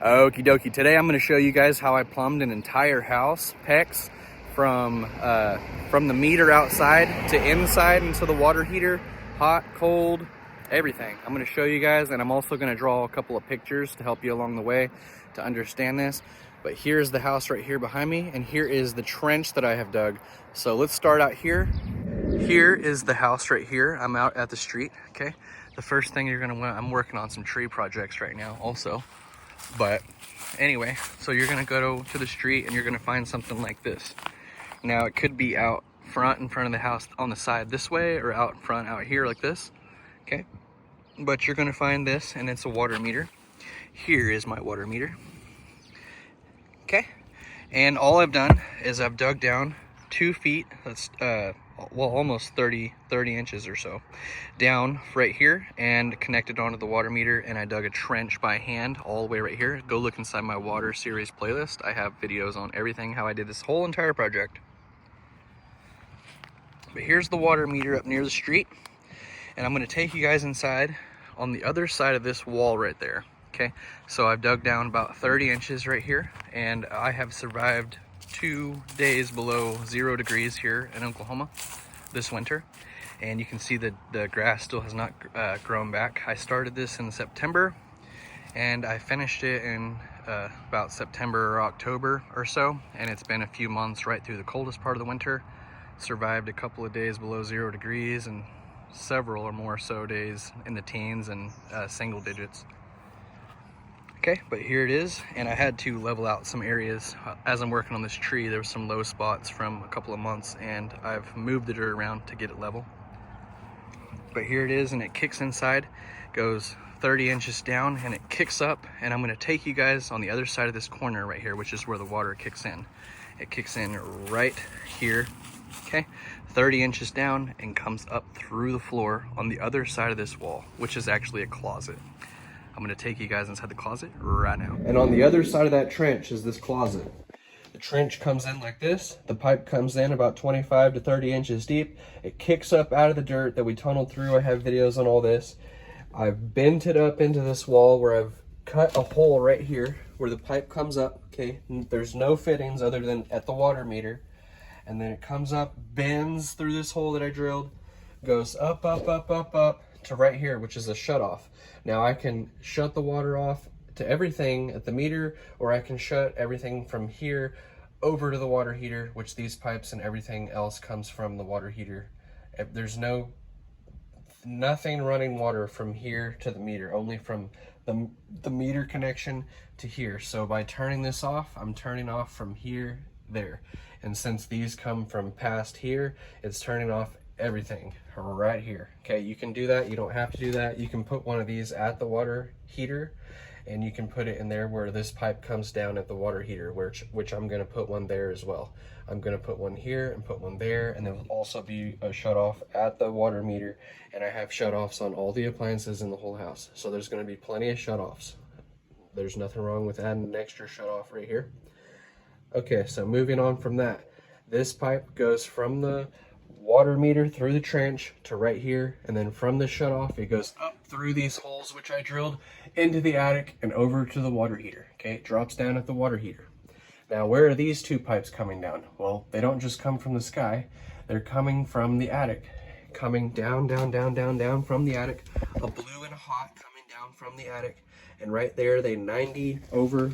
Okie dokie. Today I'm going to show you guys how I plumbed an entire house, PEX, from the meter outside to inside into the water heater, hot, cold, everything. I'm going to show you guys, and I'm also going to draw a couple of pictures to help you along the way to understand this. But here's the house right here behind me, and here is the trench that I have dug. So let's start out here. Here is the house right here. I'm out at the street, okay? The first thing you're going to want, I'm working on some tree projects right now also. But anyway, so you're gonna go to the street and you're gonna find something like this. Now it could be out front in front of the house on the side this way, or out in front out here like this, okay? But you're gonna find this, and it's a water meter. Here is my water meter, okay? And all I've done is I've dug down 2 feet, that's well, almost 30 inches or so down right here, and connected onto the water meter. And I dug a trench by hand all the way right here. Go look inside my water series playlist. I have videos on everything, how I did this whole entire project. But here's the water meter up near the street, and I'm going to take you guys inside on the other side of this wall right there, okay? So I've dug down about 30 inches right here, and I have survived 2 days below 0 degrees here in Oklahoma this winter. And you can see that the grass still has not grown back. I started this in September, and I finished it in about September or October or so, and it's been a few months right through the coldest part of the winter. Survived a couple of days below 0 degrees, and several or more so days in the teens and single digits. Okay, but here it is, and I had to level out some areas. As I'm working on this tree, there were some low spots from a couple of months, and I've moved the dirt around to get it level. But here it is, and it kicks inside, goes 30 inches down, and it kicks up, and I'm gonna take you guys on the other side of this corner right here, which is where the water kicks in. It kicks in right here, okay? 30 inches down, and comes up through the floor on the other side of this wall, which is actually a closet. I'm gonna take you guys inside the closet right now. And on the other side of that trench is this closet. The trench comes in like this. The pipe comes in about 25 to 30 inches deep. It kicks up out of the dirt that we tunneled through. I have videos on all this. I've bent it up into this wall where I've cut a hole right here where the pipe comes up, okay? There's no fittings other than at the water meter. And then it comes up, bends through this hole that I drilled, goes up, up, up, up, up, to right here, which is a shut off. Now I can shut the water off to everything at the meter, or I can shut everything from here over to the water heater, which these pipes and everything else comes from the water heater. There's nothing running water from here to the meter, only from the meter connection to here. So by turning this off, I'm turning off from here there. And since these come from past here, it's turning off everything right here, okay? You can do that, you don't have to do that. You can put one of these at the water heater, and you can put it in there where this pipe comes down at the water heater, which I'm gonna put one there as well. I'm gonna put one here and put one there, and there will also be a shut off at the water meter, and I have shut offs on all the appliances in the whole house. So there's gonna be plenty of shut offs. There's nothing wrong with adding an extra shut off right here. Okay, so moving on from that, this pipe goes from the water meter through the trench to right here, and then from the shut off it goes up through these holes which I drilled into the attic and over to the water heater. Okay, it drops down at the water heater. Now where are these 2 pipes coming down? Well, they don't just come from the sky, they're coming from the attic, coming down, down, down, down, down from the attic, a blue and a hot coming down from the attic. And right there they 90 over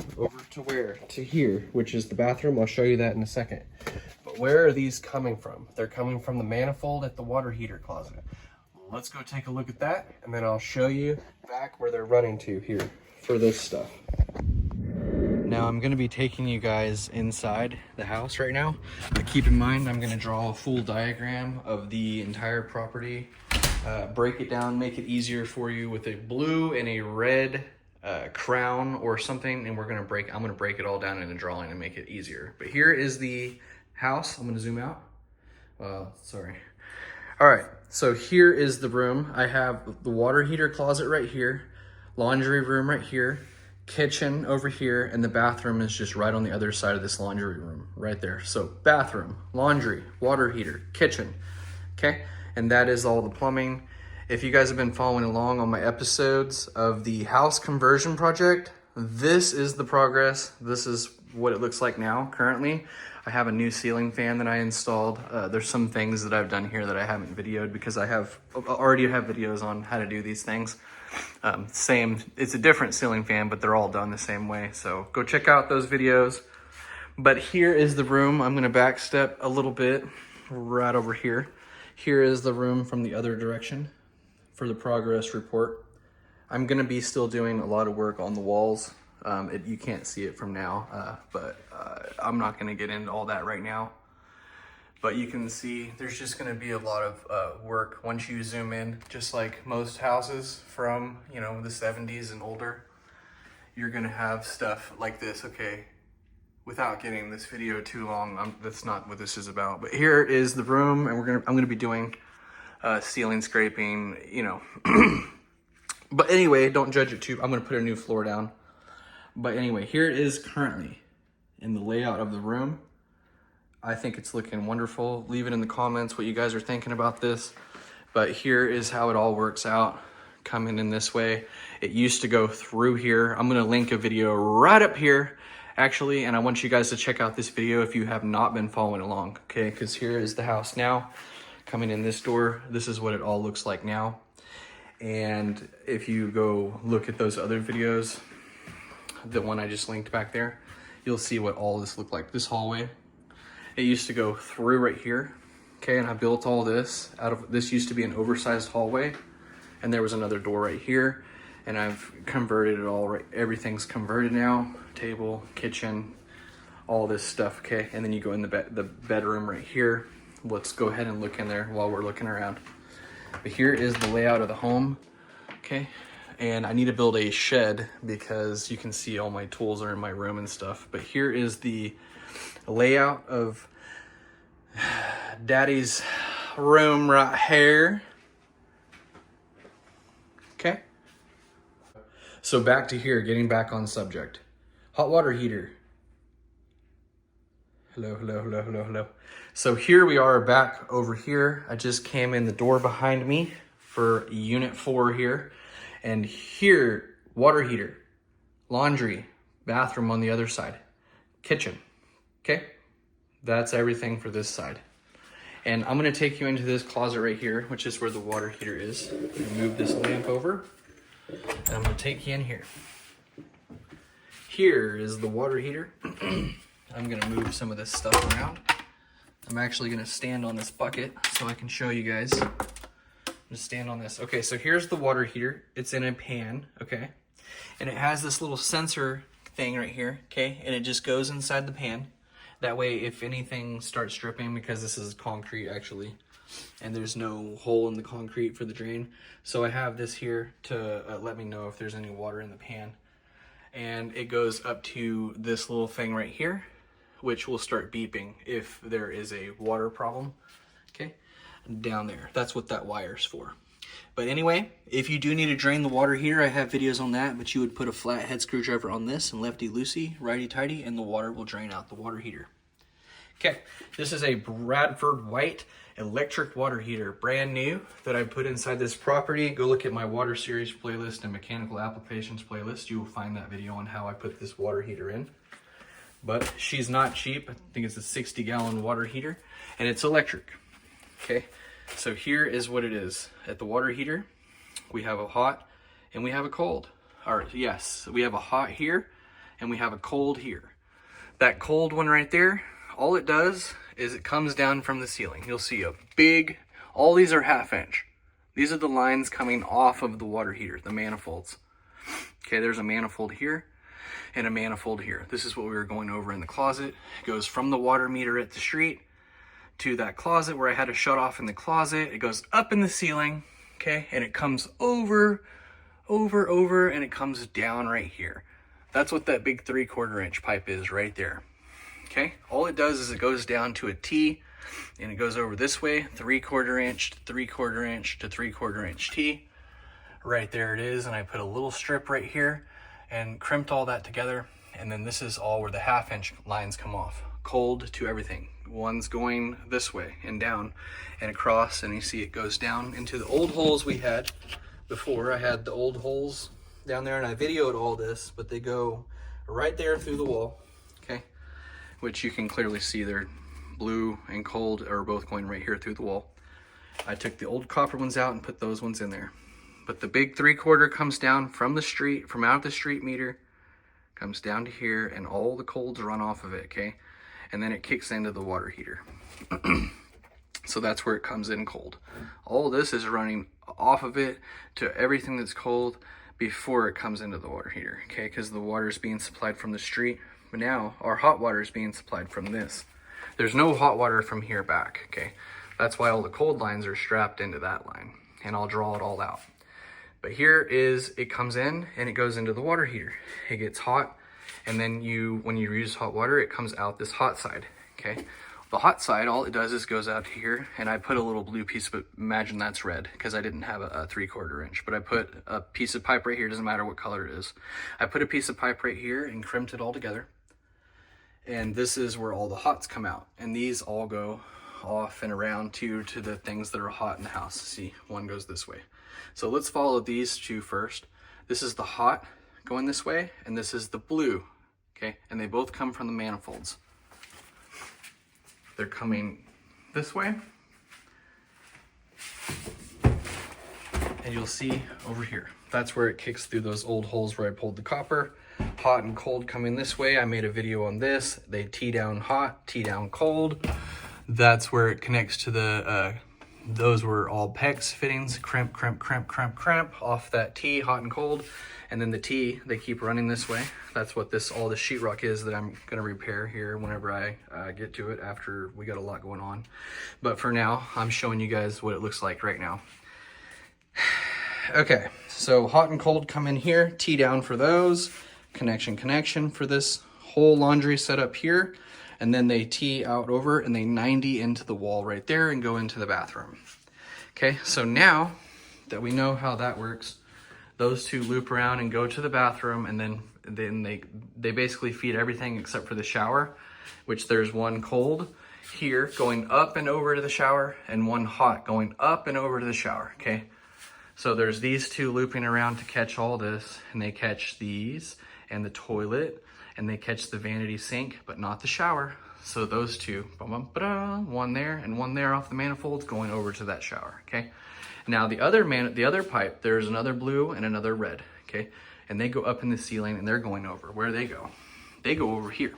to where? To here, which is the bathroom. I'll show you that in a second. But where are these coming from? They're coming from the manifold at the water heater closet. Let's go take a look at that, and then I'll show you back where they're running to here for this stuff. Now I'm gonna be taking you guys inside the house right now. But keep in mind, I'm gonna draw a full diagram of the entire property, break it down, make it easier for you with a blue and a red crown or something, and I'm gonna break it all down in a drawing and make it easier. But here is the house. I'm gonna zoom out. Sorry. All right, so here is the room. I have the water heater closet right here, laundry room right here, kitchen over here, and the bathroom is just right on the other side of this laundry room right there. So bathroom, laundry, water heater, kitchen, okay? And that is all the plumbing. If you guys have been following along on my episodes of the house conversion project, this is the progress. This is what it looks like now currently. I have a new ceiling fan that I installed. There's some things that I've done here that I haven't videoed because I already have videos on how to do these things. It's a different ceiling fan, but they're all done the same way. So go check out those videos. But here is the room. I'm gonna backstep a little bit right over here. Here is the room from the other direction for the progress report. I'm gonna be still doing a lot of work on the walls. You can't see it from now, but I'm not gonna get into all that right now. But you can see there's just gonna be a lot of work once you zoom in, just like most houses from, you know, the 70s and older. You're gonna have stuff like this, okay? Without getting this video too long, that's not what this is about. But here is the room, and I'm gonna be doing ceiling scraping, you know. But anyway, don't judge it too. I'm gonna put a new floor down. But anyway, here it is currently in the layout of the room. I think it's looking wonderful. Leave it in the comments what you guys are thinking about this. But here is how it all works out, coming in this way. It used to go through here. I'm gonna link a video right up here, actually, and I want you guys to check out this video if you have not been following along, okay? Because here is the house now, coming in this door. This is what it all looks like now. And if you go look at those other videos, the one I just linked back there, you'll see what all this looked like. This hallway, it used to go through right here, okay? And I built all this out of, this used to be an oversized hallway, and there was another door right here, and I've converted it all, right? Everything's converted now, table, kitchen, all this stuff, okay? And then you go in the bedroom right here. Let's go ahead and look in there while we're looking around. But here is the layout of the home, okay? And I need to build a shed because you can see all my tools are in my room and stuff. But here is the layout of Daddy's room right here. Okay? So back to here, getting back on subject. Hot water heater. Hello, hello, hello, hello, hello. So here we are back over here. I just came in the door behind me for unit 4 here. And here, water heater, laundry, bathroom on the other side, kitchen, okay? That's everything for this side. And I'm gonna take you into this closet right here, which is where the water heater is. Move this lamp over, and I'm gonna take you in here. Here is the water heater. I'm gonna move some of this stuff around. I'm actually gonna stand on this bucket so I can show you guys. Just stand on this. Okay, so here's the water heater. It's in a pan, okay? And it has this little sensor thing right here, okay? And it just goes inside the pan. That way, if anything starts dripping, because this is concrete actually, and there's no hole in the concrete for the drain. So I have this here to let me know if there's any water in the pan. And it goes up to this little thing right here, which will start beeping if there is a water problem, okay? Down there. That's what that wire's for. But anyway, if you do need to drain the water heater, I have videos on that, but you would put a flat head screwdriver on this and lefty-loosey, righty-tighty, and the water will drain out the water heater. Okay, this is a Bradford White electric water heater, brand new, that I put inside this property. Go look at my water series playlist and mechanical applications playlist. You will find that video on how I put this water heater in. But she's not cheap. I think it's a 60-gallon water heater, and it's electric. Okay, so here is what it is. At the water heater, we have a hot and we have a cold. Or yes, we have a hot here and we have a cold here. That cold one right there, all it does is it comes down from the ceiling. You'll see a big, all these are 1/2 inch. These are the lines coming off of the water heater, the manifolds. Okay, there's a manifold here and a manifold here. This is what we were going over in the closet. It goes from the water meter at the street to that closet where I had to shut off in the closet. It goes up in the ceiling, okay? And it comes over, and it comes down right here. That's what that big 3/4 inch pipe is right there, okay? All it does is it goes down to a T, and it goes over this way, 3/4 inch to 3/4 inch to 3/4 inch T. Right there it is, and I put a little strip right here and crimped all that together, and then this is all where the 1/2 inch lines come off. Cold to everything. One's going this way and down and across, and you see it goes down into the old holes we had before. I had the old holes down there, and I videoed all this, but they go right there through the wall, okay? Which you can clearly see they're blue and cold are both going right here through the wall. I took the old copper ones out and put those ones in there. But the big 3/4 comes down from the street, from out the street meter, comes down to here, and all the colds run off of it, okay? And then it kicks into the water heater. So that's where it comes in cold. All this is running off of it to everything that's cold before it comes into the water heater, okay? Because the water is being supplied from the street, but now our hot water is being supplied from this. There's no hot water from here back, okay? That's why all the cold lines are strapped into that line, and I'll draw it all out. But here is, it comes in and it goes into the water heater. It gets hot, and then when you use hot water, it comes out this hot side, okay? The hot side, all it does is goes out here, and I put a little blue piece, but imagine that's red because I didn't have a 3/4 inch, but I put a piece of pipe right here, doesn't matter what color it is. I put a piece of pipe right here and crimped it all together. And this is where all the hots come out. And these all go off and around to the things that are hot in the house. See, one goes this way. So let's follow these two first. This is the hot going this way, and this is the blue, okay? And they both come from the manifolds. They're coming this way. And you'll see over here, that's where it kicks through those old holes where I pulled the copper. Hot and cold coming this way. I made a video on this. They tee down hot, tee down cold. That's where it connects to the, those were all PEX fittings, crimp, crimp, crimp, crimp, crimp off that T, hot and cold. And then the T, they keep running this way. That's what all the sheetrock is that I'm gonna repair here whenever I get to it after we got a lot going on. But for now, I'm showing you guys what it looks like right now. Okay, so hot and cold come in here, T down for those, connection for this whole laundry setup here. And then they tee out over and they 90 into the wall right there and go into the bathroom. Okay, so now that we know how that works, those two loop around and go to the bathroom, and then they basically feed everything except for the shower, which there's one cold here going up and over to the shower and one hot going up and over to the shower, okay? So there's these two looping around to catch all this, and they catch these and the toilet, and they catch the vanity sink, but not the shower. So those two, one there and one there off the manifolds going over to that shower, okay? Now the other pipe, there's another blue and another red, okay? And they go up in the ceiling and they're going over. Where they go? They go over here.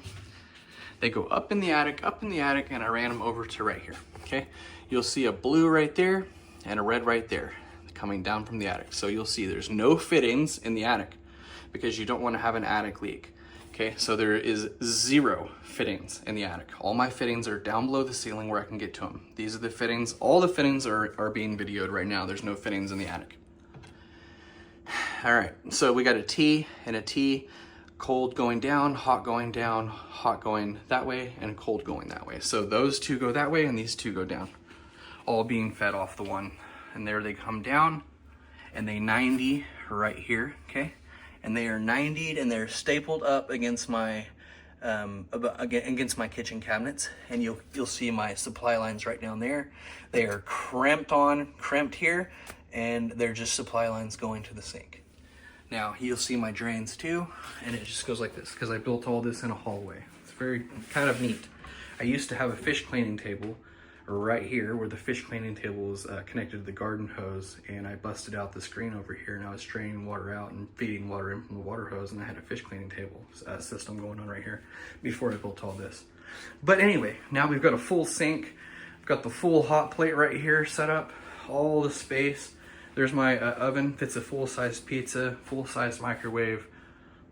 They go up in the attic, and I ran them over to right here, okay? You'll see a blue right there and a red right there coming down from the attic. So you'll see there's no fittings in the attic because you don't want to have an attic leak. Okay, so there is 0 fittings in the attic. All my fittings are down below the ceiling where I can get to them. These are the fittings. All the fittings are being videoed right now. There's no fittings in the attic. All right, so we got a T and a T, cold going down, hot going that way, and cold going that way. So those two go that way and these two go down, all being fed off the one. And there they come down and they 90 right here, okay? And they are 90'd and they're stapled up against my kitchen cabinets, and you'll see my supply lines right down there. They are crimped here, and they're just supply lines going to the sink. Now you'll see my drains too, and it just goes like this because I built all this in a hallway. It's very kind of neat. I used to have a fish cleaning table right here where the fish cleaning table is connected to the garden hose, and I busted out the screen over here and I was draining water out and feeding water in from the water hose, and I had a fish cleaning table system going on right here before I built all this. But anyway, now we've got a full sink. I've got the full hot plate right here set up, all the space. There's my oven, fits a full-size pizza, full-size microwave,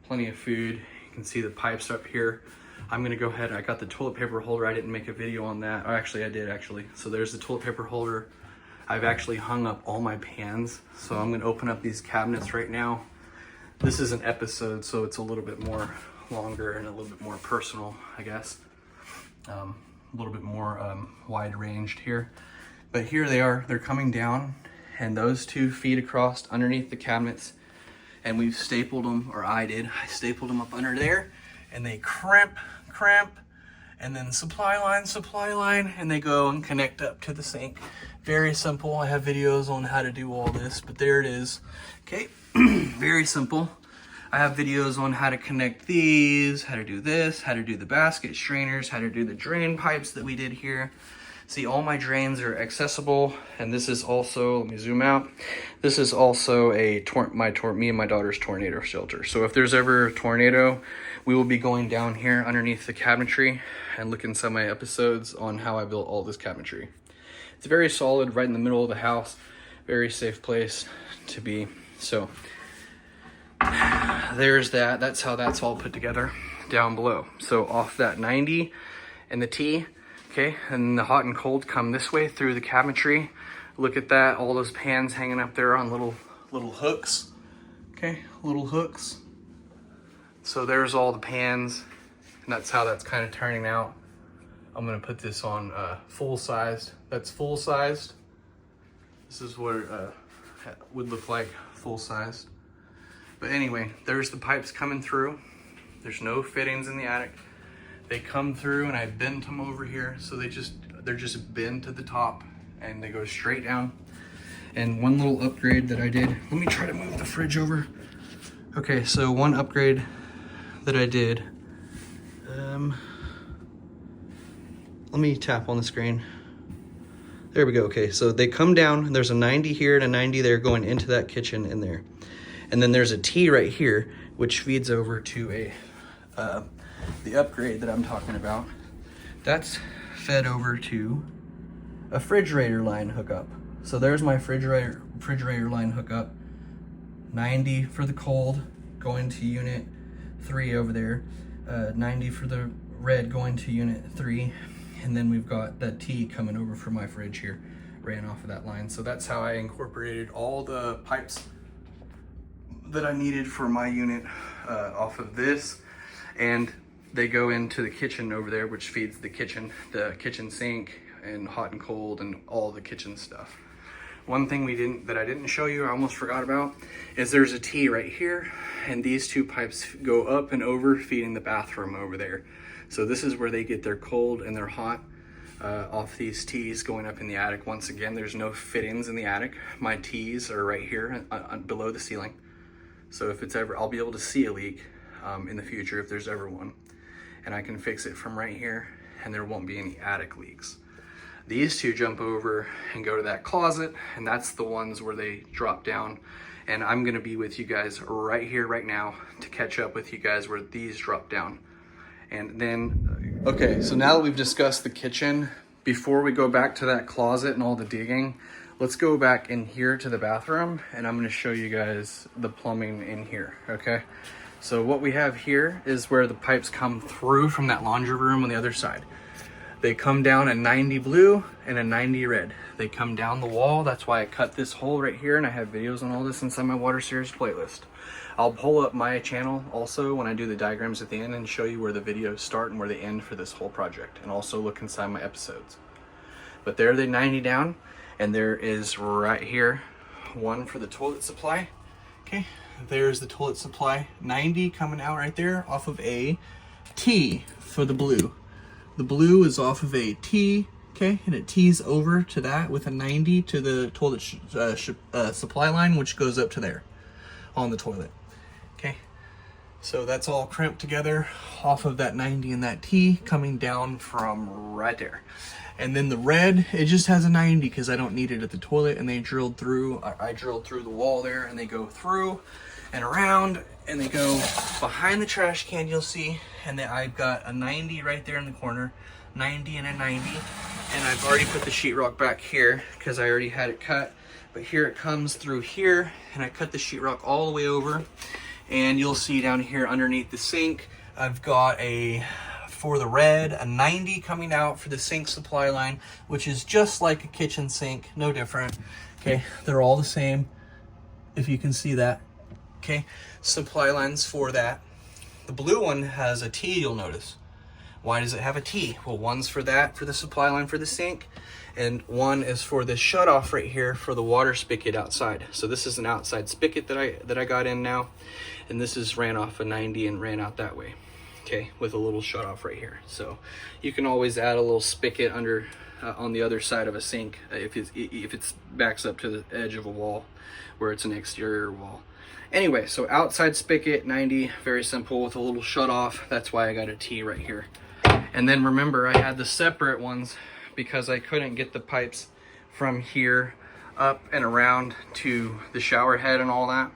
plenty of food. You can see the pipes up here. I'm gonna go ahead, I got the toilet paper holder. I didn't make a video on that. Oh, actually I did actually. So there's the toilet paper holder. I've actually hung up all my pans. So I'm gonna open up these cabinets right now. This is an episode, so it's a little bit more longer and a little bit more personal, I guess. A little bit more wide ranged here. But here they are, they're coming down, and those two feed across underneath the cabinets, and we've stapled them, or I stapled them up under there, and they crimp, and then supply line, and they go and connect up to the sink. Very simple. I have videos on how to do all this, but there it is. Okay, Very simple. I have videos on how to connect these, how to do this, how to do the basket strainers, how to do the drain pipes that we did here. See, all my drains are accessible, and this is also, let me zoom out. This is also me and my daughter's tornado shelter. So if there's ever a tornado, we will be going down here underneath the cabinetry and looking some of my episodes on how I built all this cabinetry. It's very solid, right in the middle of the house. Very safe place to be. So there's that. That's how that's all put together down below. So off that 90 and the T, okay, and the hot and cold come this way through the cabinetry. Look at that, all those pans hanging up there on little hooks, okay, little hooks. So there's all the pans, and that's how that's kind of turning out. I'm gonna put this on full sized. That's full sized. This is what it would look like full sized. But anyway, there's the pipes coming through. There's no fittings in the attic. They come through, and I bent them over here, so they're just bent to the top, and they go straight down. And one little upgrade that I did, let me try to move the fridge over. Okay, so one upgrade that I did, let me tap on the screen. There we go. Okay, so they come down, and there's a 90 here and a 90 there going into that kitchen in there. And then there's a T right here, which feeds over to the upgrade that I'm talking about. That's fed over to a refrigerator line hookup. So there's my refrigerator line hookup. 90 for the cold, going to unit 3 over there. 90 for the red, going to unit 3. And then we've got that T coming over from my fridge here, ran off of that line. So that's how I incorporated all the pipes that I needed for my unit off of this. And they go into the kitchen over there, which feeds the kitchen sink and hot and cold and all the kitchen stuff. One thing that I didn't show you, I almost forgot about, is there's a T right here, and these two pipes go up and over, feeding the bathroom over there. So this is where they get their cold and their hot off these T's going up in the attic. Once again, there's no fittings in the attic. My T's are right here below the ceiling. So if it's ever, I'll be able to see a leak in the future if there's ever one. And I can fix it from right here, and there won't be any attic leaks. These two jump over and go to that closet, and that's the ones where they drop down. And I'm gonna be with you guys right here, right now, to catch up with you guys where these drop down. And then, okay, so now that we've discussed the kitchen, before we go back to that closet and all the digging, let's go back in here to the bathroom, and I'm gonna show you guys the plumbing in here, okay? So what we have here is where the pipes come through from that laundry room on the other side. They come down a 90 blue and a 90 red. They come down the wall. That's why I cut this hole right here, and I have videos on all this inside my water series playlist. I'll pull up my channel also when I do the diagrams at the end and show you where the videos start and where they end for this whole project, and also look inside my episodes. But there they 90 down, and there is right here one for the toilet supply. Okay, there's the toilet supply, 90 coming out right there off of a T for the blue. The blue is off of a T, okay, and it tees over to that with a 90 to the toilet supply line, which goes up to there on the toilet, okay? So that's all crimped together off of that 90 and that T coming down from right there. And then the red, it just has a 90 because I don't need it at the toilet, and they drilled through, I drilled through the wall there, and they go through and around, and they go behind the trash can, you'll see, and then I've got a 90 right there in the corner, 90 and a 90, and I've already put the sheetrock back here because I already had it cut, but here it comes through here, and I cut the sheetrock all the way over, and you'll see down here underneath the sink, I've got for the red, a 90 coming out for the sink supply line, which is just like a kitchen sink, no different, okay? They're all the same, if you can see that. Okay, supply lines for that. The blue one has a T, you'll notice. Why does it have a T? Well, one's for that, for the supply line for the sink, and one is for this shutoff right here for the water spigot outside. So this is an outside spigot that I got in now, and this is ran off a 90 and ran out that way, okay, with a little shutoff right here. So you can always add a little spigot under on the other side of a sink if it's backs up to the edge of a wall where it's an exterior wall. Anyway, so outside spigot, 90, very simple with a little shut off. That's why I got a T right here. And then remember, I had the separate ones because I couldn't get the pipes from here up and around to the shower head and all that.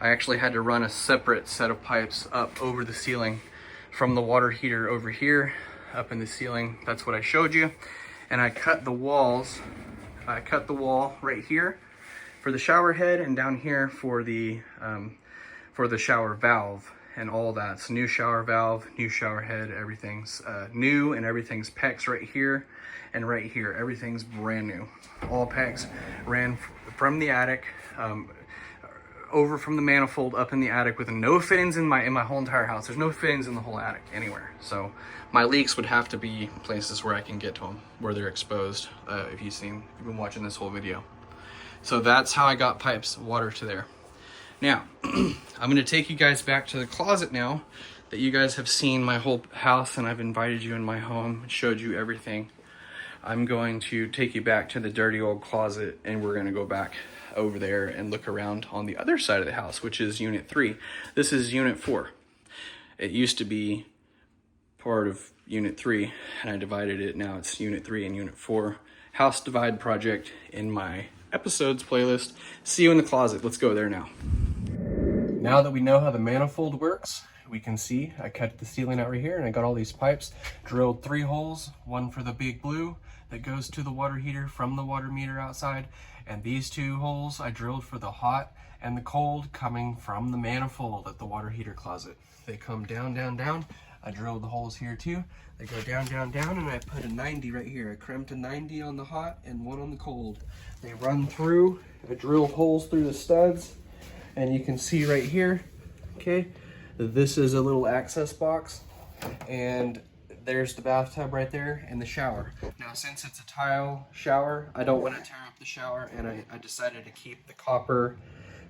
I actually had to run a separate set of pipes up over the ceiling from the water heater over here up in the ceiling. That's what I showed you. And I cut the walls. I cut the wall right here for the shower head and down here for the shower valve and all that. So new shower valve, new shower head, everything's new, and everything's PEX right here and right here. Everything's brand new. All PEX ran from the attic, over from the manifold up in the attic with no fittings in my whole entire house. There's no fittings in the whole attic anywhere. So my leaks would have to be places where I can get to them, where they're exposed, if you've been watching this whole video. So that's how I got pipes, water to there. Now, I'm gonna take you guys back to the closet now that you guys have seen my whole house and I've invited you in my home and showed you everything. I'm going to take you back to the dirty old closet and we're gonna go back over there and look around on the other side of the house, which is unit 3. This is unit 4. It used to be part of unit 3 and I divided it. Now it's unit 3 and unit 4. House divide project in my episodes playlist. See you in the closet. Let's go there now. Now that we know how the manifold works, we can see I cut the ceiling out right here and I got all these pipes, drilled 3 holes, one for the big blue that goes to the water heater from the water meter outside, and these 2 holes I drilled for the hot and the cold coming from the manifold at the water heater closet. They come down, down, down. I drilled the holes here too. They go down, down, down, and I put a 90 right here. I crimped a 90 on the hot and 1 on the cold. They run through, I drill holes through the studs, and you can see right here, okay, this is a little access box, and there's the bathtub right there and the shower. Now, since it's a tile shower, I don't want to tear up the shower, and I decided to keep the copper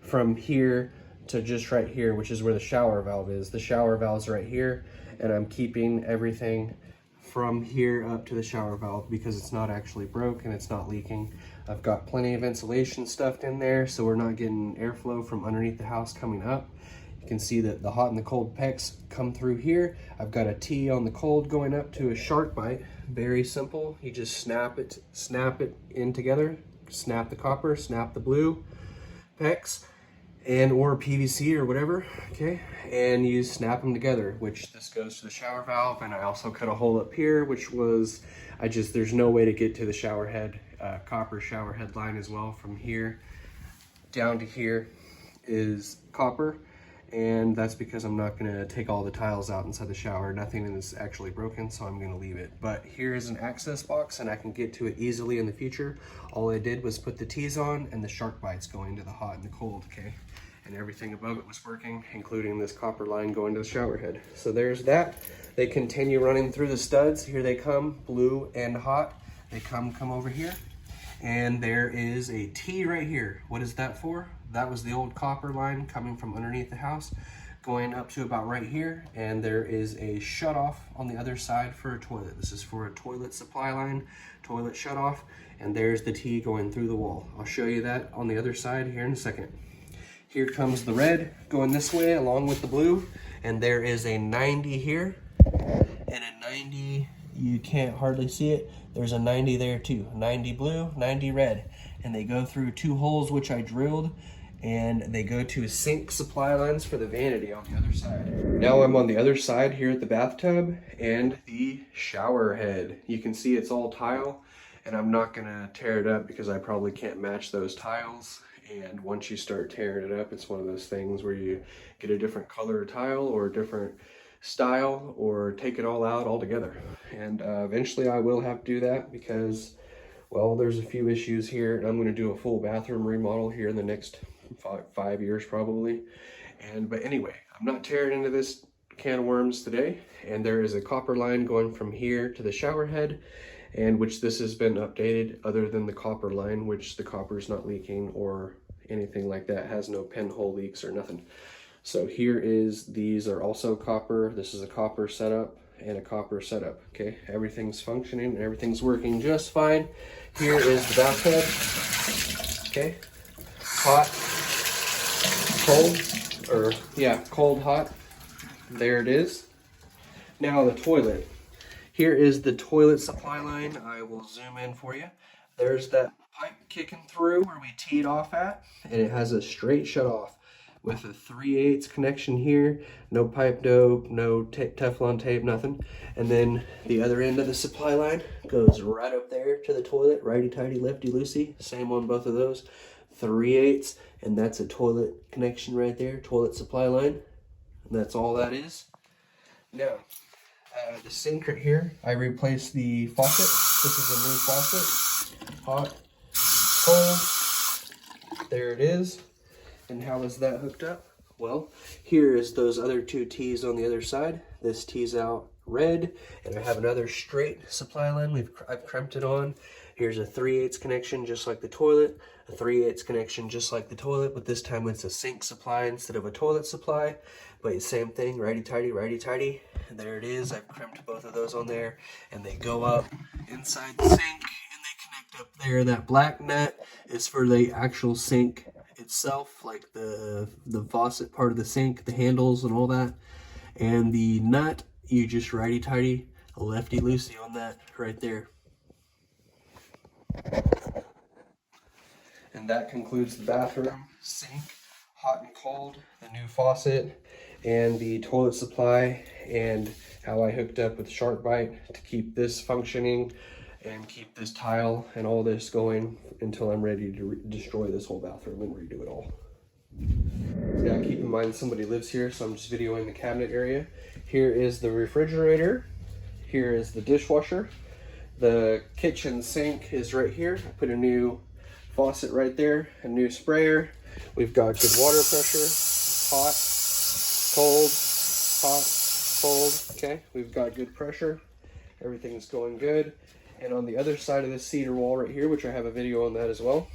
from here to just right here, which is where the shower valve is. The shower valve's right here, and I'm keeping everything from here up to the shower valve because it's not actually broke and it's not leaking. I've got plenty of insulation stuffed in there, so we're not getting airflow from underneath the house coming up. You can see that the hot and the cold PEX come through here. I've got a T on the cold going up to a SharkBite. Very simple. You just snap it in together, snap the copper, snap the blue PEX, and or PVC or whatever, okay? And you snap them together, which this goes to the shower valve, and I also cut a hole up here, which was, there's no way to get to the shower head, copper shower head line as well. From here down to here is copper, and that's because I'm not gonna take all the tiles out inside the shower. Nothing is actually broken, so I'm gonna leave it. But here is an access box, and I can get to it easily in the future. All I did was put the T's on, and the SharkBites going to the hot and the cold, okay? And everything above it was working, including this copper line going to the shower head. So there's that. They continue running through the studs. Here they come, blue and hot. They come over here. And there is a T right here. What is that for? That was the old copper line coming from underneath the house, going up to about right here. And there is a shut off on the other side for a toilet. This is for a toilet supply line, toilet shut off. And there's the T going through the wall. I'll show you that on the other side here in a second. Here comes the red going this way along with the blue. And there is a 90 here and a 90, you can't hardly see it. There's a 90 there too, 90 blue, 90 red. And they go through 2 holes, which I drilled, and they go to sink supply lines for the vanity on the other side. Now I'm on the other side here at the bathtub and the shower head. You can see it's all tile, and I'm not gonna tear it up because I probably can't match those tiles. And once you start tearing it up, it's one of those things where you get a different color tile or a different style, or take it all out altogether. And eventually I will have to do that because, well, there's a few issues here, and I'm going to do a full bathroom remodel here in the next 5 years probably. But anyway, I'm not tearing into this can of worms today. And there is a copper line going from here to the shower head, and which this has been updated, other than the copper line, which the copper is not leaking or anything like that, has no pinhole leaks or nothing. So here is, these are also copper. This is a copper setup and a copper setup, okay? Everything's functioning and everything's working just fine. Here is the bathtub, okay? Hot, Cold, or yeah, cold, hot. There it is. Now the toilet. Here is the toilet supply line. I will zoom in for you. There's that pipe kicking through where we teed off at, and it has a straight shut off with a 3/8 connection here. No pipe dope, no Teflon tape, nothing. And then the other end of the supply line goes right up there to the toilet, righty-tighty, lefty-loosey. Same on both of those. 3/8, and that's a toilet connection right there, toilet supply line. And that's all that is. Now, the sink right here, I replaced the faucet. This is a new faucet. Hot, cold. There it is. And how is that hooked up? Well, here is those other two T's on the other side. This T's out red, and I have another straight supply line. I've crimped it on. Here's a 3/8 connection, just like the toilet. A 3/8 connection, just like the toilet, but this time it's a sink supply instead of a toilet supply. But same thing, righty-tighty, righty-tighty. And there it is. I've crimped both of those on there, and they go up inside the sink, and they connect up there. That black nut is for the actual sink itself, like the faucet part of the sink, the handles and all that. And the nut, you just righty-tighty, lefty-loosey on that right there. And that concludes the bathroom, sink, hot and cold, the new faucet, and the toilet supply, and how I hooked up with SharkBite to keep this functioning and keep this tile and all this going until I'm ready to destroy this whole bathroom and redo it all. Now keep in mind somebody lives here, so I'm just videoing the cabinet area. Here is the refrigerator. Here is the dishwasher. The kitchen sink is right here. I put a new faucet right there, a new sprayer. We've got good water pressure, hot, cold, hot, cold. Okay, we've got good pressure. Everything's going good. And on the other side of this cedar wall right here, which I have a video on that as well,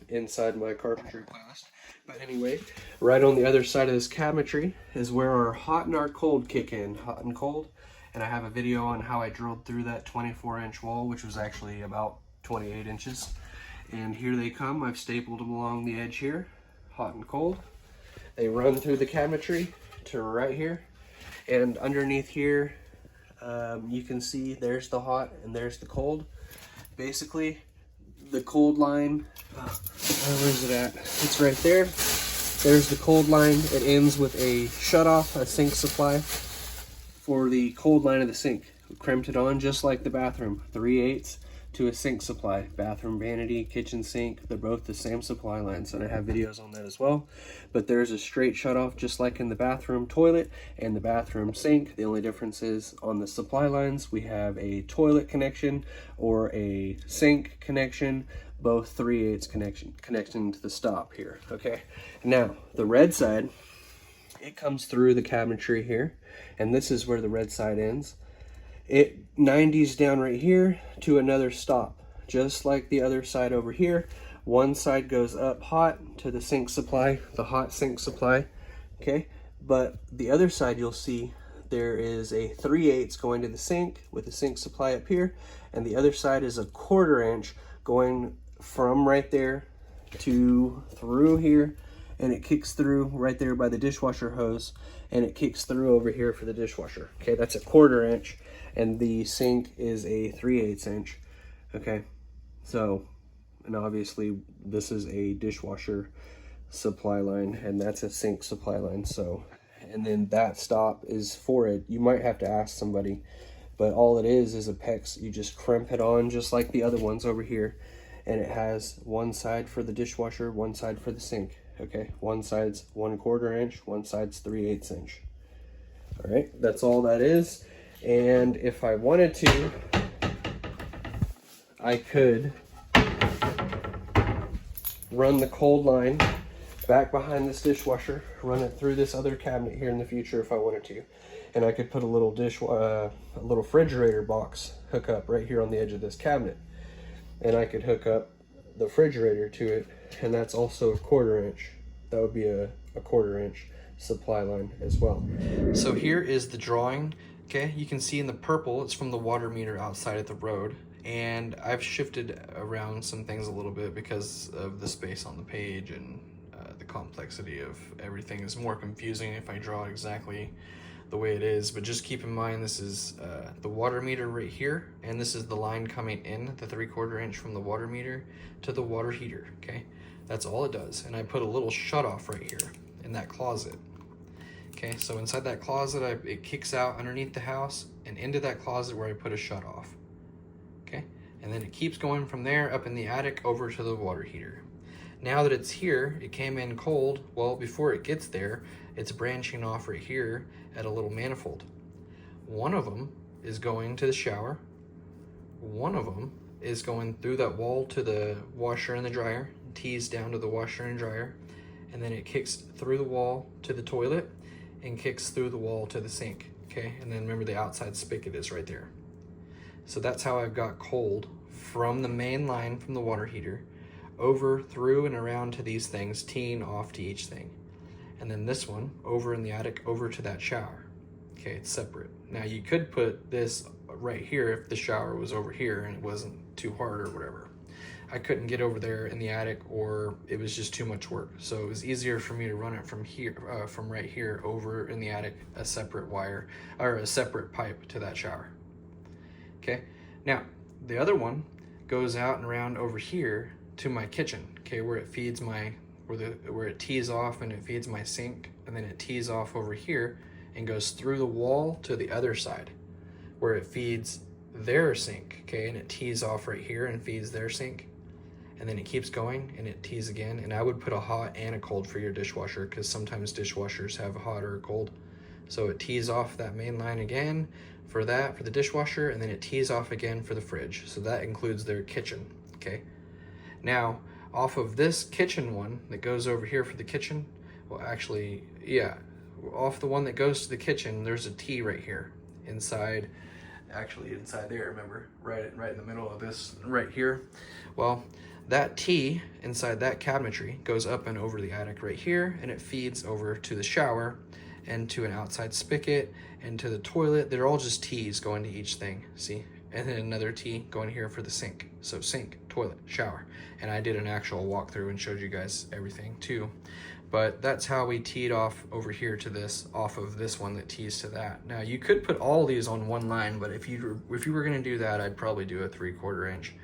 inside my carpentry playlist. But anyway, right on the other side of this cabinetry is where our hot and our cold kick in, hot and cold. And I have a video on how I drilled through that 24-inch wall, which was actually about 28 inches. And here they come. I've stapled them along the edge here, hot and cold. They run through the cabinetry to right here. And underneath here, you can see there's the hot and there's the cold. Basically, the cold line, where is it at? It's right there. There's the cold line. It ends with a shutoff, a sink supply for the cold line of the sink. We crimped it on just like the bathroom, 3/8 to a sink supply. Bathroom vanity, kitchen sink, they're both the same supply lines, and I have videos on that as well. But there's a straight shutoff just like in the bathroom toilet and the bathroom sink. The only difference is on the supply lines we have a toilet connection or a sink connection, both 3/8 connection to the stop here. Okay, now the red side, it comes through the cabinetry here, and this is where the red side ends. It 90s down right here to another stop, just like the other side over here. One side goes up hot to the sink supply, the hot sink supply, okay? But the other side, you'll see there is a 3/8 going to the sink with the sink supply up here, and the other side is a 1/4 inch going from right there to through here, and it kicks through right there by the dishwasher hose, and it kicks through over here for the dishwasher. Okay, that's a 1/4 inch, and the sink is a 3/8 inch. Okay, so, and obviously this is a dishwasher supply line, and that's a sink supply line. So, and then that stop is for it. You might have to ask somebody, but all it is a PEX. You just crimp it on just like the other ones over here, and it has one side for the dishwasher, one side for the sink. Okay, one side's 1/4 inch, one side's 3/8 inch. All right, that's all that is. And if I wanted to, I could run the cold line back behind this dishwasher, run it through this other cabinet here in the future if I wanted to. And I could put a little a little refrigerator box hook up right here on the edge of this cabinet. And I could hook up the refrigerator to it, and that's also a 1/4 inch. That would be a 1/4 inch supply line as well. So here is the drawing. Okay, you can see in the purple, it's from the water meter outside at the road. And I've shifted around some things a little bit because of the space on the page and the complexity of everything is more confusing if I draw it exactly the way it is. But just keep in mind, this is the water meter right here, and this is the line coming in, the 3/4 inch from the water meter to the water heater, okay? That's all it does. And I put a little shutoff right here in that closet. Okay, so inside that closet, it kicks out underneath the house and into that closet where I put a shutoff. Okay, and then it keeps going from there up in the attic over to the water heater. Now that it's here, it came in cold. Well, before it gets there, it's branching off right here at a little manifold. One of them is going to the shower. One of them is going through that wall to the washer and the dryer, tees down to the washer and dryer, and then it kicks through the wall to the toilet and kicks through the wall to the sink, okay? And then remember the outside spigot is right there. So that's how I've got cold from the main line from the water heater over, through, and around to these things, teeing off to each thing. And then this one over in the attic over to that shower. Okay, it's separate. Now you could put this right here if the shower was over here and it wasn't too hard or whatever. I couldn't get over there in the attic, or it was just too much work. So it was easier for me to run it from here, from right here over in the attic, a separate wire or a separate pipe to that shower. Okay, now the other one goes out and around over here to my kitchen. Okay, where it feeds my, where it tees off and it feeds my sink, and then it tees off over here and goes through the wall to the other side, where it feeds their sink. Okay, and it tees off right here and feeds their sink. And then it keeps going and it tees again. And I would put a hot and a cold for your dishwasher, because sometimes dishwashers have a hot or a cold. So it tees off that main line again for that, for the dishwasher, and then it tees off again for the fridge. So that includes their kitchen, okay? Now, off of this kitchen one that goes over here for the kitchen, well, actually, yeah, off the one that goes to the kitchen, there's a T right here inside. Actually inside there, remember, right in the middle of this right here. Well, that T inside that cabinetry goes up and over the attic right here, and it feeds over to the shower and to an outside spigot and to the toilet. They're all just T's going to each thing, see? And then another T going here for the sink. So sink, toilet, shower. And I did an actual walkthrough and showed you guys everything too. But that's how we teed off over here to this, off of this one that tees to that. Now you could put all these on one line, but if you were gonna do that, I'd probably do a 3/4 inch,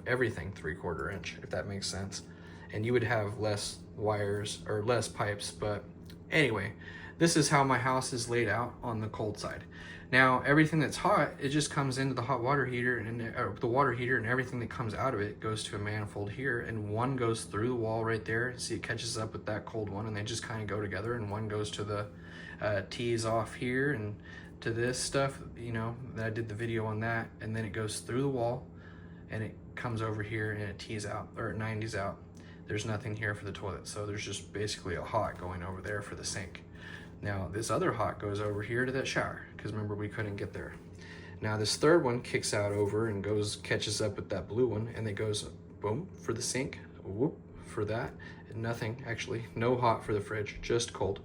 everything 3/4 inch, if that makes sense. And you would have less wires or less pipes, but anyway, this is how my house is laid out on the cold side. Now, everything that's hot, it just comes into the hot water heater, and the water heater, and everything that comes out of it goes to a manifold here, and one goes through the wall right there. See, it catches up with that cold one, and they just kind of go together, and one goes to the tees off here and to this stuff, you know, that I did the video on that, and then it goes through the wall, and it comes over here, and it tees out, or it 90s out. There's nothing here for the toilet, so there's just basically a hot going over there for the sink. Now, this other hot goes over here to that shower, because remember, we couldn't get there. Now, this third one kicks out over and catches up with that blue one, and it goes, boom, for the sink, whoop, for that, and nothing, actually, no hot for the fridge, just cold.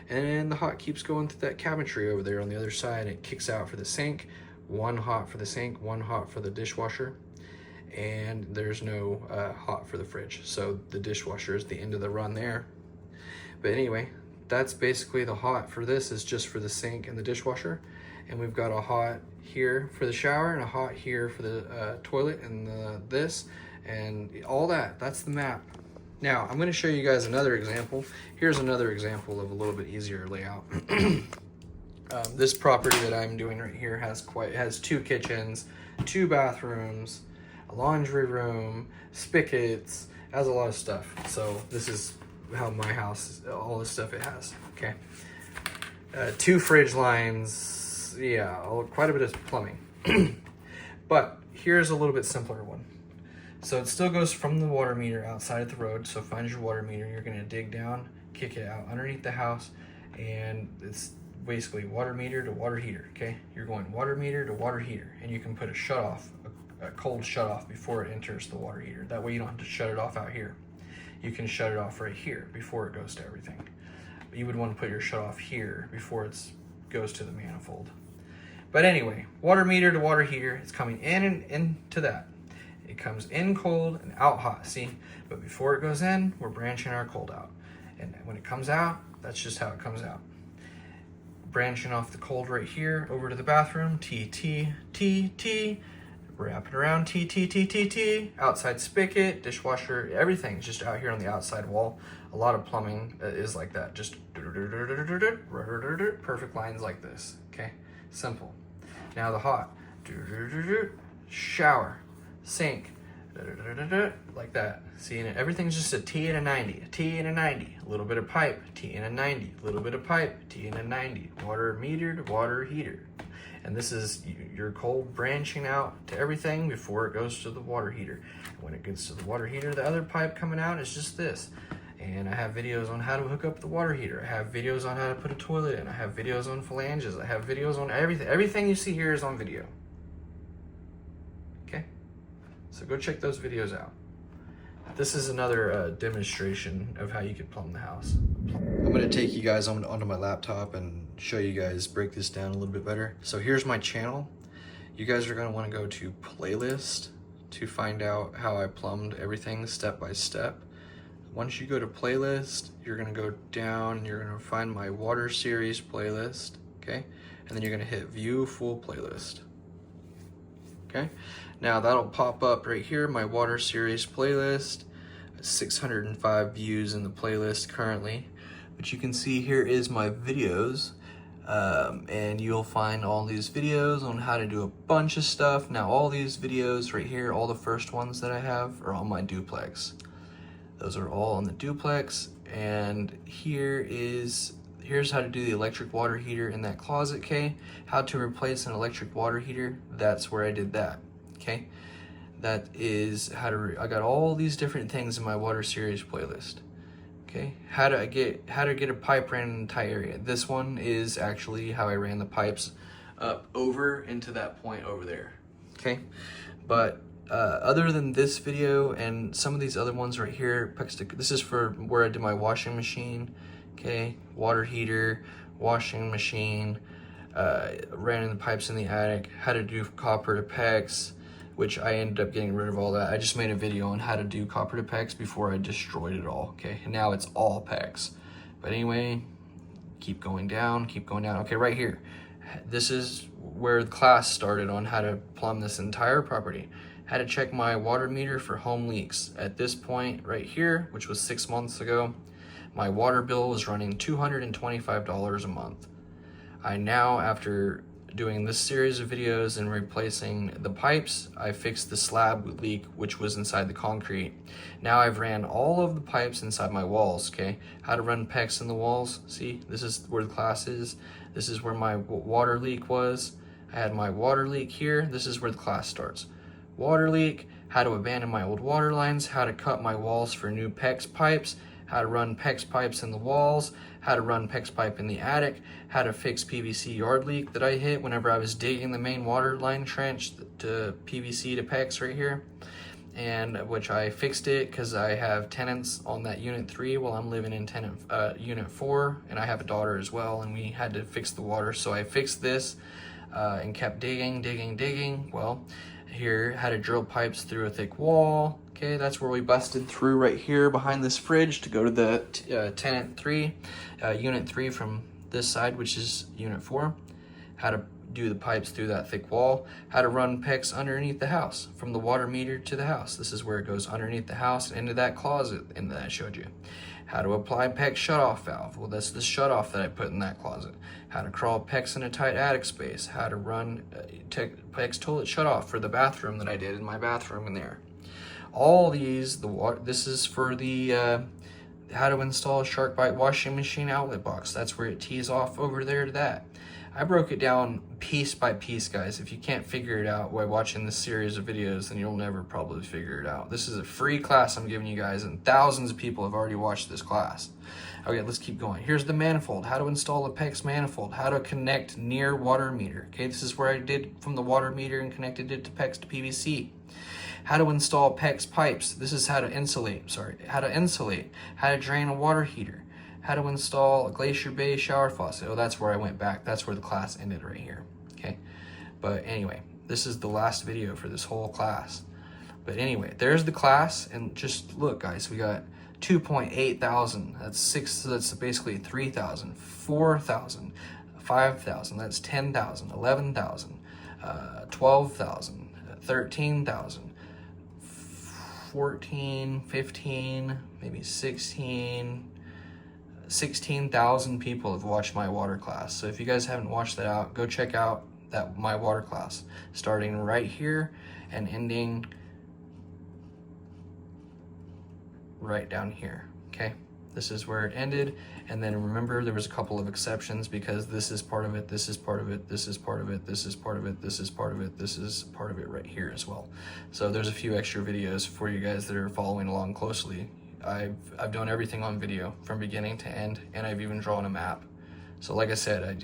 And the hot keeps going through that cabinetry over there on the other side. It kicks out for the sink, one hot for the sink, one hot for the dishwasher, and there's no hot for the fridge. So the dishwasher is the end of the run there. But anyway, that's basically the hot for this, is just for the sink and the dishwasher. And we've got a hot here for the shower and a hot here for the toilet and this and all that. That's the map. Now, I'm gonna show you guys another example. Here's another example of a little bit easier layout. This property that I'm doing right here has 2 kitchens, 2 bathrooms, a laundry room, spigots, has a lot of stuff. So this is how my house, all the stuff it has, okay? 2 fridge lines, yeah, quite a bit of plumbing. But here's a little bit simpler one. So it still goes from the water meter outside at the road. So find your water meter, you're gonna dig down, kick it out underneath the house, and it's basically water meter to water heater, okay? You're going water meter to water heater, and you can put a shut off, a cold shut off before it enters the water heater. That way you don't have to shut it off out here. You can shut it off right here before it goes to everything. But you would want to put your shut off here before it goes to the manifold. But anyway, water meter to water heater, it's coming in and into that. It comes in cold and out hot, see? But before it goes in, we're branching our cold out. And when it comes out, that's just how it comes out. Branching off the cold right here over to the bathroom, T, T, T, T, wrapping around, T, T, T, T, T, outside spigot, dishwasher, everything's just out here on the outside wall. A lot of plumbing is like that, just perfect lines like this, okay? Simple. Now the hot, shower, sink, like that. See, and everything's just a T and a 90, a T and a 90, a little bit of pipe, T and a 90, a little bit of pipe, T and a 90, water metered, water heater. And this is your cold branching out to everything before it goes to the water heater. And when it gets to the water heater, the other pipe coming out is just this. And I have videos on how to hook up the water heater. I have videos on how to put a toilet in. I have videos on flanges. I have videos on everything. Everything you see here is on video. Okay? So go check those videos out. This is another demonstration of how you could plumb the house. I'm gonna take you guys onto my laptop and show you guys, break this down a little bit better. So here's my channel. You guys are gonna wanna go to playlist to find out how I plumbed everything step by step. Once you go to playlist, you're gonna go down, you're gonna find my water series playlist, okay? And then you're gonna hit view full playlist. Okay, now that'll pop up right here, my water series playlist. 605 views in the playlist currently, but you can see here is my videos, and you'll find all these videos on how to do a bunch of stuff. Now all these videos right here, all the first ones that I have are on my duplex. Those are all on the duplex, and here's how to do the electric water heater in that closet, okay? How to replace an electric water heater, that's where I did that, okay? That is how to, I got all these different things in my water series playlist, okay? How to get a pipe ran in an entire area. This one is actually how I ran the pipes up over into that point over there, okay? But other than this video and some of these other ones right here, this is for where I did my washing machine, okay, water heater, washing machine, ran in the pipes in the attic, how to do copper to PEX, which I ended up getting rid of all that. I just made a video on how to do copper to PEX before I destroyed it all, okay? And now it's all PEX. But anyway, keep going down. Okay, right here. This is where the class started on how to plumb this entire property. How to check my water meter for home leaks. At this point right here, which was 6 months ago, my water bill was running $225 a month. I now, after doing this series of videos and replacing the pipes, I fixed the slab leak, which was inside the concrete. Now I've ran all of the pipes inside my walls, okay? How to run PEX in the walls. See, this is where the class is. This is where my water leak was. I had my water leak here. This is where the class starts. Water leak, how to abandon my old water lines, how to cut my walls for new PEX pipes, how to run PEX pipes in the walls, how to run PEX pipe in the attic, how to fix PVC yard leak that I hit whenever I was digging the main water line trench to PVC to PEX right here, and which I fixed it because I have tenants on that unit 3 while I'm living in unit 4, and I have a daughter as well, and we had to fix the water, so I fixed this and kept digging. Well, here, how to drill pipes through a thick wall. Okay, that's where we busted through right here behind this fridge to go to the tenant 3, unit 3 from this side, which is unit 4. How to do the pipes through that thick wall. How to run PEX underneath the house, from the water meter to the house. This is where it goes underneath the house into that closet and that I showed you. How to apply PEX shutoff valve. Well, that's the shutoff that I put in that closet. How to crawl PEX in a tight attic space. How to run PEX toilet shutoff for the bathroom that I did in my bathroom in there. All these, this is for the how to install a SharkBite washing machine outlet box. That's where it tees off over there to that. I broke it down piece by piece, guys. If you can't figure it out by watching this series of videos, then you'll never probably figure it out. This is a free class I'm giving you guys, and thousands of people have already watched this class. Okay, let's keep going. Here's the manifold, how to install a PEX manifold, how to connect near water meter. Okay, this is where I did from the water meter and connected it to PEX to PVC. How to install PEX pipes. This is how to insulate, how to drain a water heater. How to install a Glacier Bay shower faucet. Oh, that's where I went back. That's where the class ended right here, okay? But anyway, this is the last video for this whole class. But anyway, there's the class, and just look, guys, we got 2.8 thousand, that's 6, so that's basically 3,000, 4,000, 5,000, that's 10,000, 11,000, 12,000, 13,000, 14, 15, maybe 16,000 people have watched my water class. So if you guys haven't watched that out, go check out my water class, starting right here and ending right down here, okay? This is where it ended, and then remember there was a couple of exceptions because this is part of it, this is part of it, this is part of it, this is part of it, this is part of it, this is part of it right here as well. So there's a few extra videos for you guys that are following along closely. I've done everything on video from beginning to end, and I've even drawn a map. So like I said,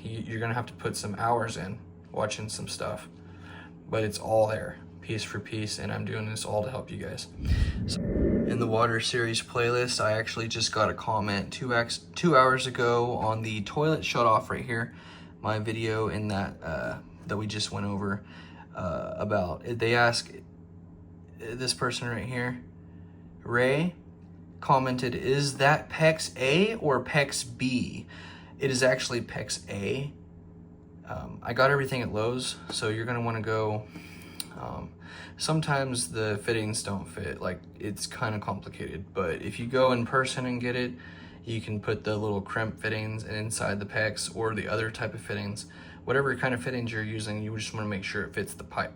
you're gonna have to put some hours in watching some stuff, but it's all there, piece for piece, and I'm doing this all to help you guys. So, in the water series playlist, I actually just got a comment 2 hours ago on the toilet shut off right here, my video in that that we just went over about. They ask, this person right here, Ray, commented, is that PEX A or PEX B? It is actually PEX A. I got everything at Lowe's, so you're gonna wanna go, sometimes the fittings don't fit, like it's kind of complicated, but if you go in person and get it, you can put the little crimp fittings inside the PEX or the other type of fittings. Whatever kind of fittings you're using, you just wanna make sure it fits the pipe.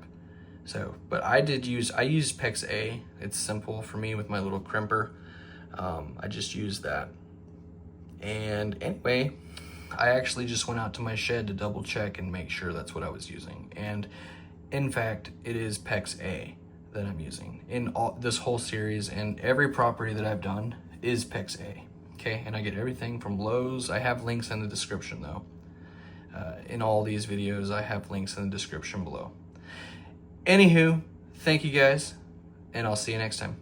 So, but I used PEX A. It's simple for me with my little crimper. I just used that. And anyway, I actually just went out to my shed to double check and make sure that's what I was using. And in fact, it is PEX A that I'm using in this whole series, and every property that I've done is PEX A. Okay, and I get everything from Lowe's. I have links in the description though. In all these videos, I have links in the description below. Anywho, thank you guys, and I'll see you next time.